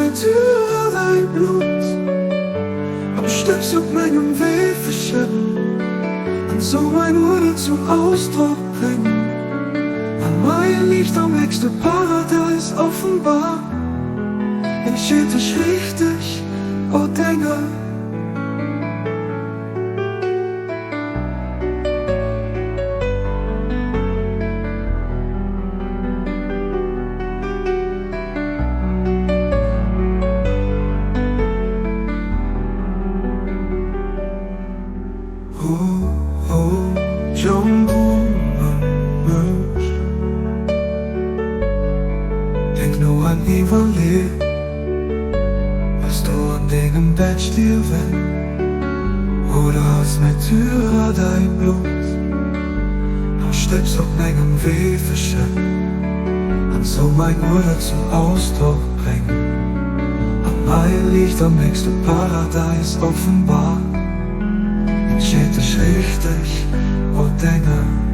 Natur dein Blut am Stips auf meinem Weg verschippen und so mein Wunder zum Ausdruck bringen. An mein Licht am nächsten Paradies offenbar. Entschied dich richtig, oh Dinge. Denk nur an Ivolie, was du an dem Bett stier wenn, oder aus Natur dein Blut, am Stips auf meinem Weg verschippen, und so mein Wunder zum Ausdruck bringen. Am mein Licht am nächsten Paradies offenbar. Entschied dich richtig, oh Dinge.